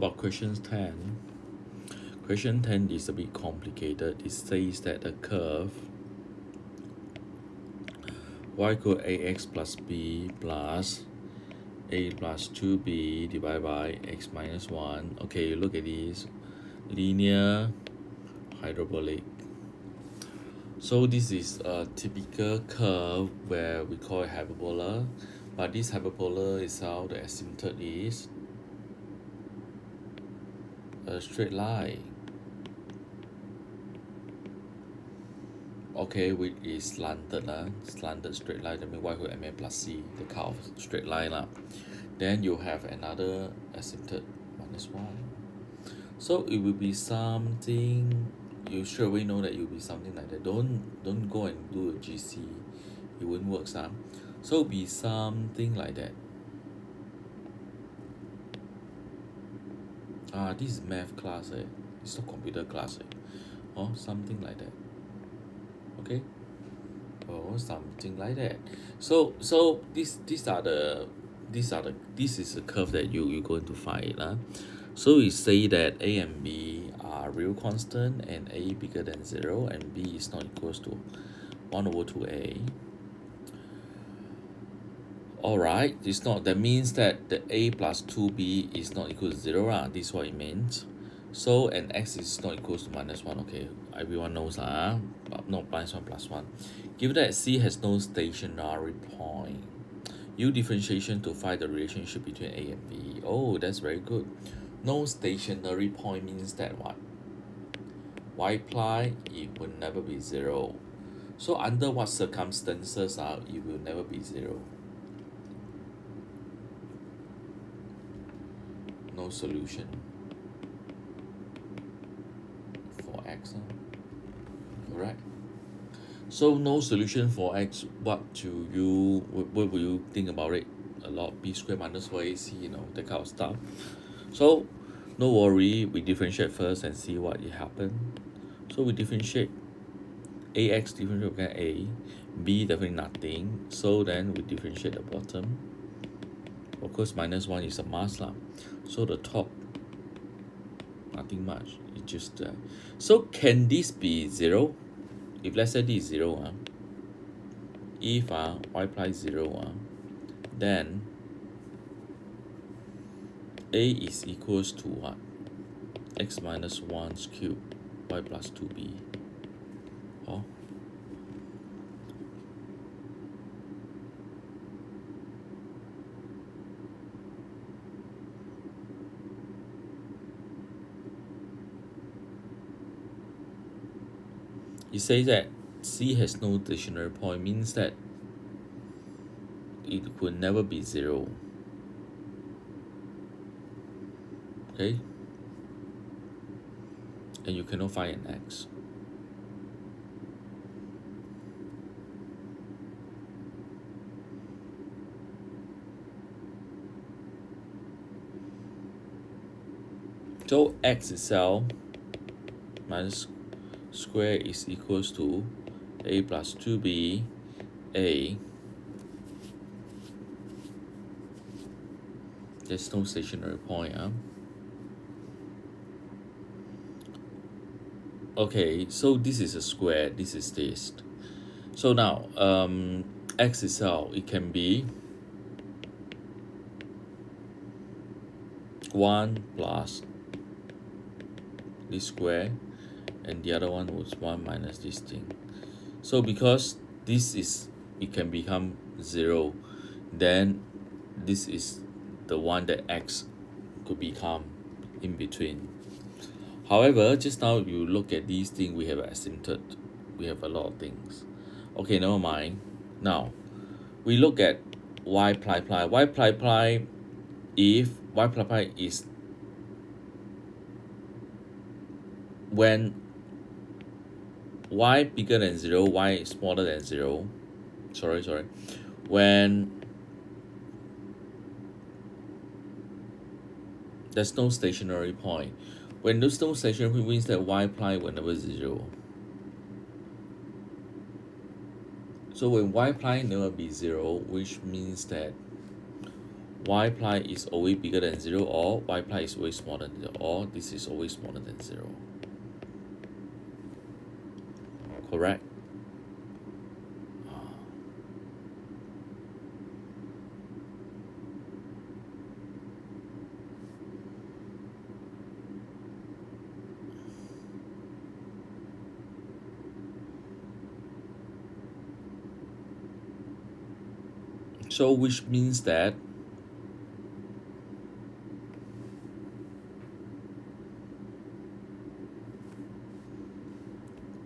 about question 10. Question 10 is a bit complicated. It says that the curve y equal ax plus b plus a plus 2b divided by x minus 1. Okay, look at this. Linear hyperbolic. So this is a typical curve where we call it hyperbola, but this hyperbola itself, the asymptote is a straight line. Okay, which is slanted, slanted straight line, that means y equal ma plus c, the kind of straight line. Then you have another asymptote minus 1. So it will be something, you straight away know that it will be something like that. Don't go and do a GC, it won't work. So it will be something like that. This is math class, it's not computer class, or something like that. Okay, or something like that. So this is the curve that you're going to find. So we say that a and b are real constant and a bigger than 0 and b is not equals to 1 over 2a. Alright, it's not, that means that the a plus 2b is not equal to 0. This is what it means. So and x is not equals to minus 1. Okay, everyone knows but not minus 1 plus 1. Given that c has no stationary point, use differentiation to find the relationship between a and b. Oh, that's very good. No stationary point means that what? Y apply, it will never be 0. So under what circumstances it will never be 0? No solution for x. Correct. So no solution for x. What will you think about it? A lot, b squared minus 4ac, that kind of stuff. So no worry, we differentiate first and see what it happen. So we differentiate ax, differentiate again a, b definitely nothing. So then we differentiate the bottom. Of course, minus 1 is a must. So the top, nothing much. It's just there. So can this be 0? If let's say this is 0, if y applies 0, then a is equals to what? X minus 1's cube, y plus 2b. Oh. It says that c has no stationary point, means that it could never be 0. Okay? And you cannot find an x. So x itself minus square is equals to a plus 2b, a. There's no stationary point. Okay, so this is a square, this is this. So now x itself, it can be 1 plus this square, and the other one was 1 minus this thing. So because this is, it can become 0, then this is the one that x could become in between. However, just now you look at these things, we have an asymptote, we have a lot of things. Okay, never mind. Now we look at y ply ply. Y ply ply, if y ply ply is when y bigger than 0, y is smaller than 0. Sorry. When there's no stationary point. When there's no stationary point, means that y apply whenever 0. So when y apply never be 0, which means that y pi is always bigger than 0, or y pi is always smaller than 0, or this is always smaller than 0. Correct? So which means that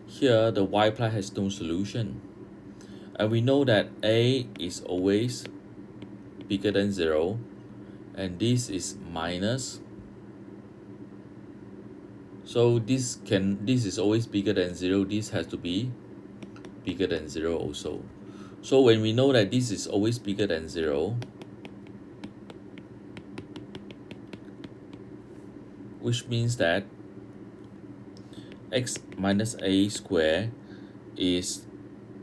here the y pi has no solution. And we know that a is always bigger than 0, and this is minus. So this is always bigger than 0, this has to be bigger than 0 also. So when we know that this is always bigger than 0, which means that x minus a square is,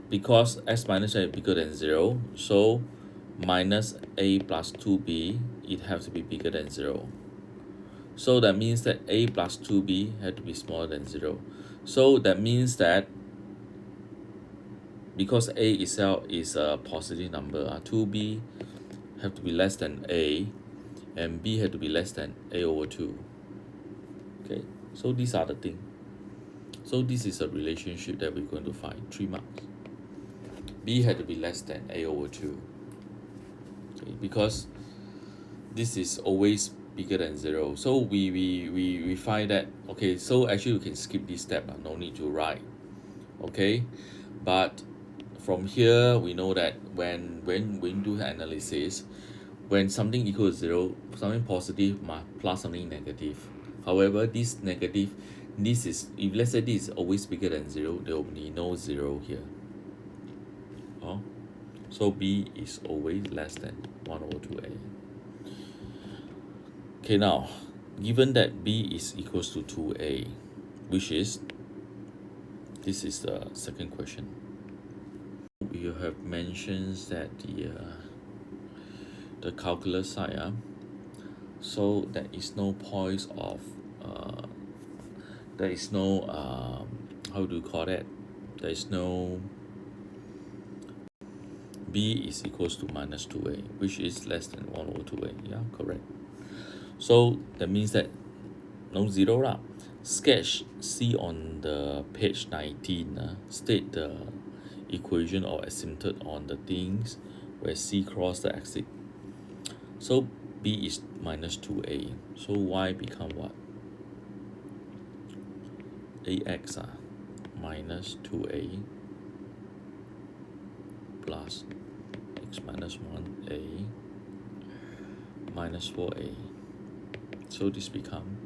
because x minus a is bigger than 0, so minus a plus 2b, it has to be bigger than 0. So that means that a plus 2b had to be smaller than 0. So that means that because a itself is a positive number, 2b have to be less than a, and b had to be less than a over 2. Okay, so these are the things. So this is a relationship that we're going to find, 3 marks. B had to be less than a over 2. Okay, because this is always bigger than 0. So we find that, okay, so actually we can skip this step, no need to write. Okay, but from here we know that when we do analysis, when something equals 0, something positive must plus something negative. However, this negative, this is, if let's say this is always bigger than 0, there will be no 0 here. Oh, so b is always less than 1 over 2a. Okay, now given that b is equals to 2a, which is, this is the second question. You have mentioned that the calculus side, so there is no points of there is no how do you call that, there is no b is equals to minus 2a, which is less than 1 over 2a. Yeah, correct. So that means that no 0 lah. Sketch C on the page 19, state the equation or asymptote on the things where C cross the exit. So b is minus 2a, so y become what? Ax minus 2a plus x minus 1a minus 4a. So this become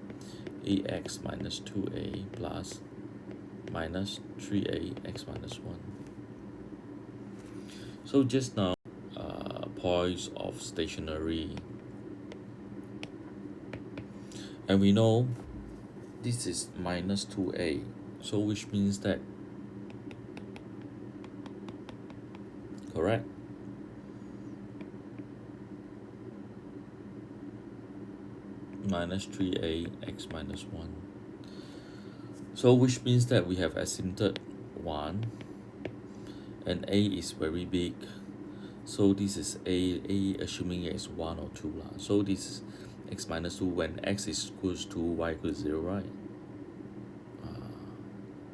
ax minus 2a plus minus 3a x minus 1. So just now, points of stationary, and we know this is minus 2a, so which means that, correct, minus 3a x minus 1. So which means that we have asymptote 1, and a is very big, so this is a assuming it is 1 or 2 lah. So this is x minus 2 when x is equals to y equals 0, right?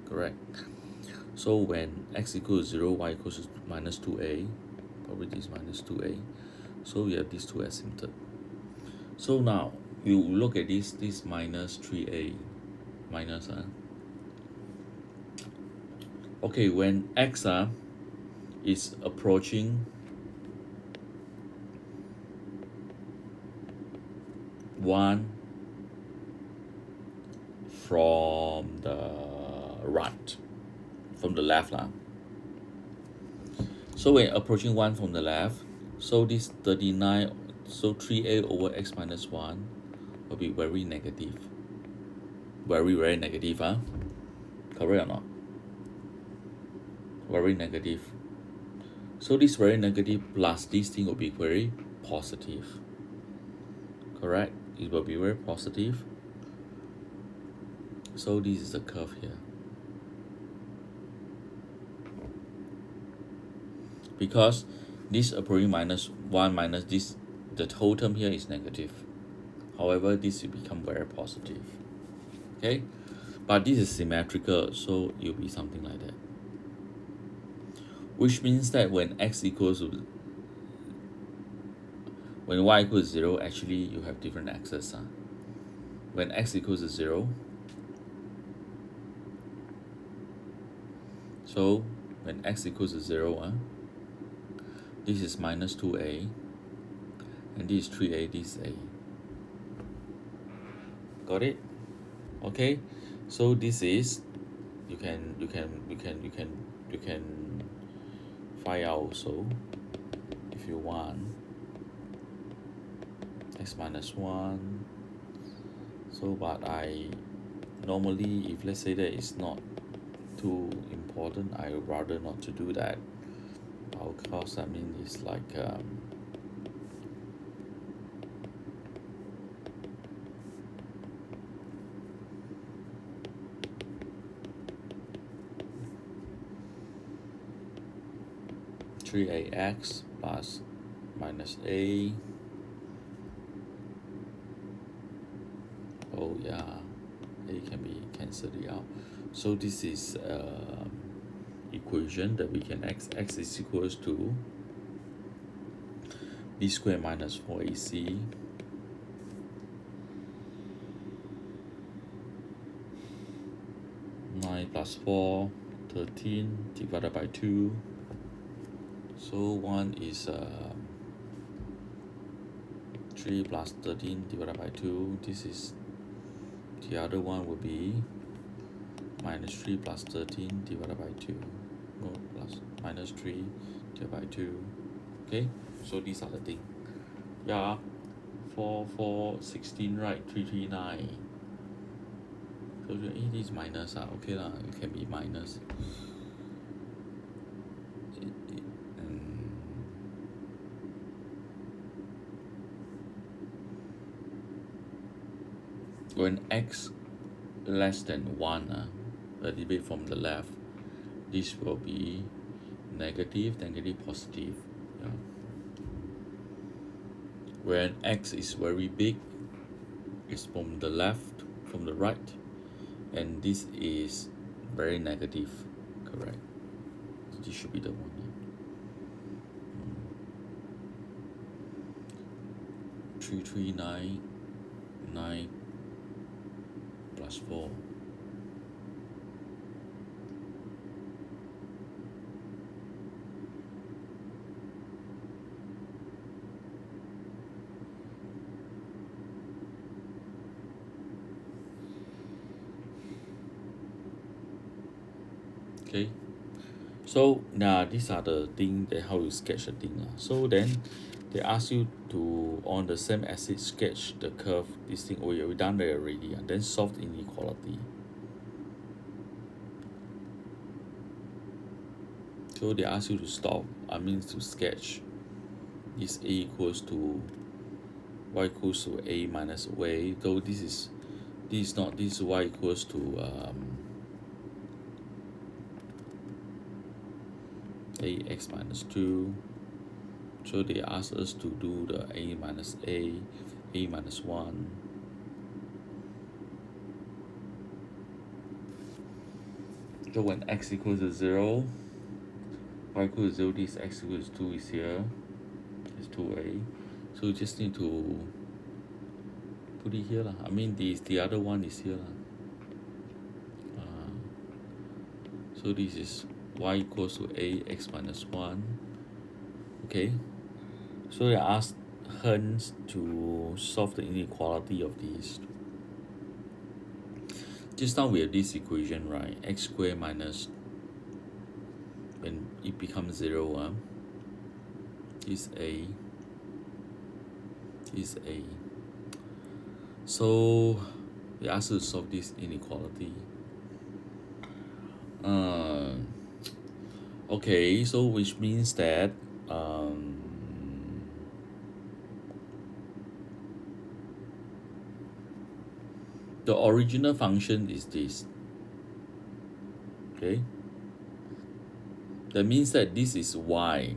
Correct. So when x equals 0, y equals to minus 2a, probably this minus 2a, so we have these two asymptote. So now you look at this minus 3a minus okay, when x is approaching 1 from the right, from the left lah. So when approaching 1 from the left, so this 39, so 3a over x minus 1 will be very negative. Very negative, correct or not? Very negative. So this very negative plus this thing will be very positive. correct? It will be very positive. So this is the curve here. Because this approaching minus 1 minus this, the whole term here is negative. However, this will become very positive. Okay? But this is symmetrical, so it will be something like that. Which means that when x equals to, when y equals 0, actually you have different x's. When x equals to 0, so when x equals to 0, this is minus 2a, and this is 3a, this is a. Got it? Okay, so this is, you can find out also if you want x minus 1. So but I normally, if let's say that it's not too important, I would rather not to do that, because I mean it's like 3ax plus minus a. Oh yeah, a can be cancelled out. So this is equation that we can x is equals to b squared minus 4ac nine plus 4, 13 divided by 2. So one is 3 plus 13 divided by 2. This is, the other one will be minus 3 plus 13 divided by 2. No, plus minus 3 divided by 2. Okay, so these are the things. Yeah, 4, 4, 16, right? 3, 3, 9. So this is minus. Okay, it can be minus. When x less than 1, a little bit from the left, this will be negative, negative, positive. Yeah. When x is very big, it's from the left, from the right, and this is very negative, correct? This should be the one. 3, 3, 9, 9 plus 4. Okay, so now these are the thing that how you sketch the thing. So then they ask you to, on the same acid, sketch the curve, this thing. Oh yeah, we done that already. Then solve the inequality. So they ask you to stop, I mean to sketch this a equals to y equals to a minus y, though this is not, this is y equals to ax minus 2. So they ask us to do the a minus 1. So when x equals to 0, y equals to 0, this x equals to 2 is here, it's 2a. So you just need to put it here. I mean the other one is here. So this is y equals to ax minus 1. Okay, so they asked hence to solve the inequality of these. Just now we have this equation, right? X squared minus, when it becomes 0, is a. So we ask to solve this inequality. Okay, so which means that The original function is this. Okay? That means that this is y.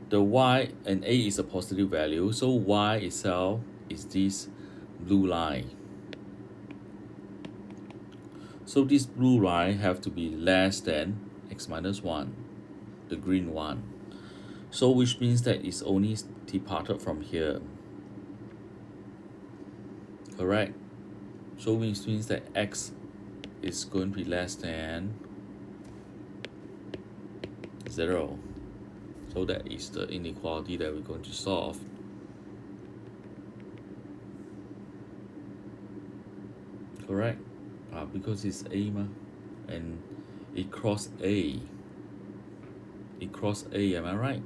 The y and a is a positive value, so y itself is this blue line. So this blue line have to be less than x minus 1, the green one. So which means that it's only departed from here. Correct? So which means that x is going to be less than 0. So that is the inequality that we're going to solve. Correct? Because it's a ma, and it cross a. It cross a, am I right?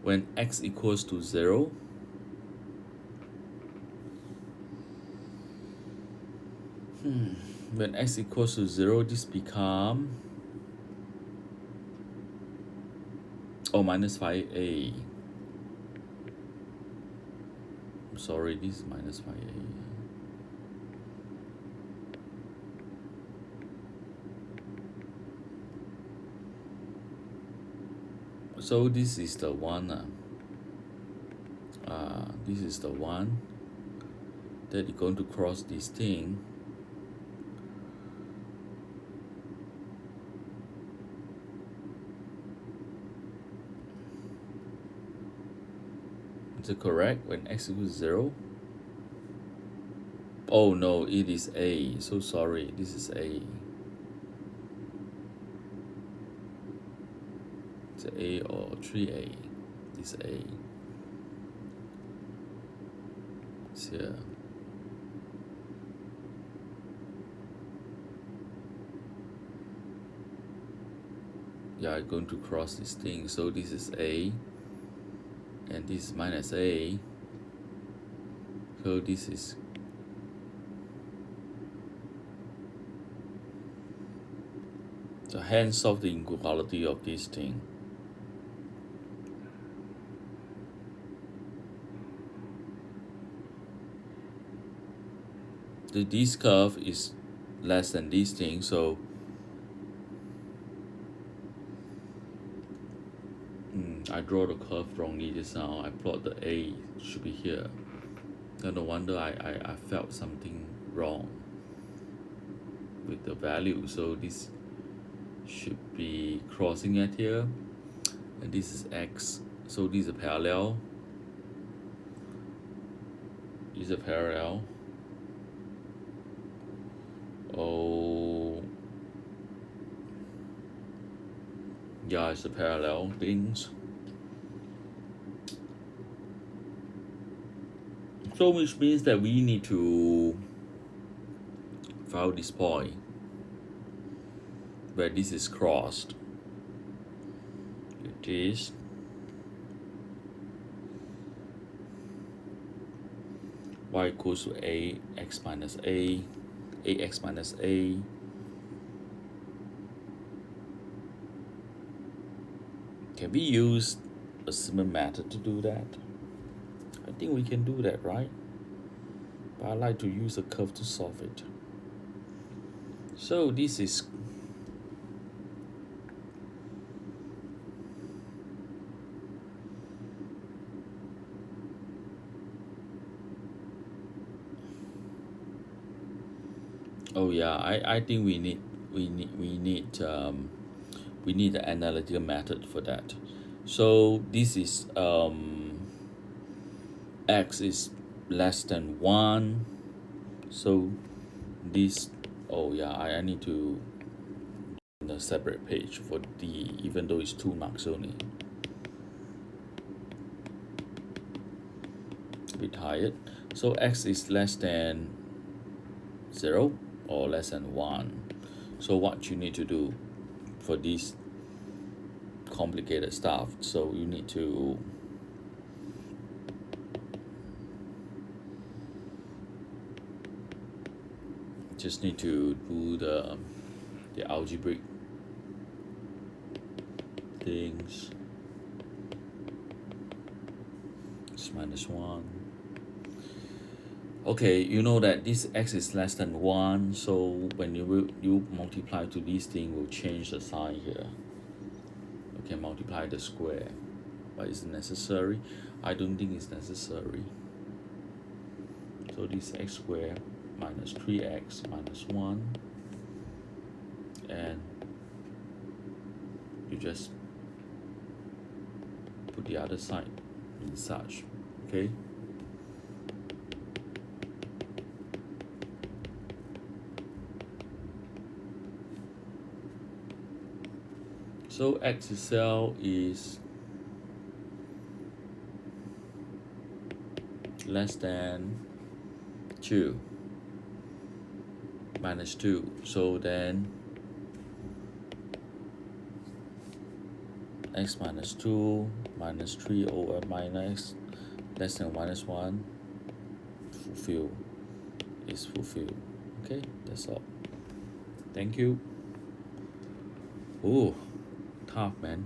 When x equals to 0, when x equals to 0, this become minus 5a. Sorry, this is minus 5a. So this is the one. This is the one that you're going to cross this thing. Is it correct? When x equals 0? Oh no, it is a. So sorry, this is a. It's a or 3a. This a. It's here. Yeah, I'm going to cross this thing. So this is a, and this is minus a. So this is so hence solve the inequality of this thing. This curve is less than this thing, so I draw the curve wrongly just now. I plot the a should be here. No wonder I felt something wrong with the value. So this should be crossing at here, and this is x. So this is a parallel. Is a parallel. Oh, yeah, it's a parallel things. So which means that we need to find this point where this is crossed. It is y equals to a x minus a, ax minus a. Can we use a similar method to do that? I think we can do that, right? But I like to use a curve to solve it. So this is oh yeah, I think we need the analytical method for that. So this is x is less than 1. So this, oh yeah, I need to on a separate page for D, even though it's 2 marks only. A bit tired. So x is less than 0 or less than 1. So what you need to do for this complicated stuff, so you need to just need to do the algebraic things. It's -1. Okay, you know that this x is less than 1, so when you multiply to this thing, will change the sign here. You can multiply the square, but is it necessary? I don't think it's necessary. So this x squared minus 3x minus 1, and you just put the other side in such, okay? So x itself is less than 2 minus 2. So then x minus 2 minus 3 over minus less than minus 1 is fulfilled. Okay, that's all. Thank you. Oh, tough, man.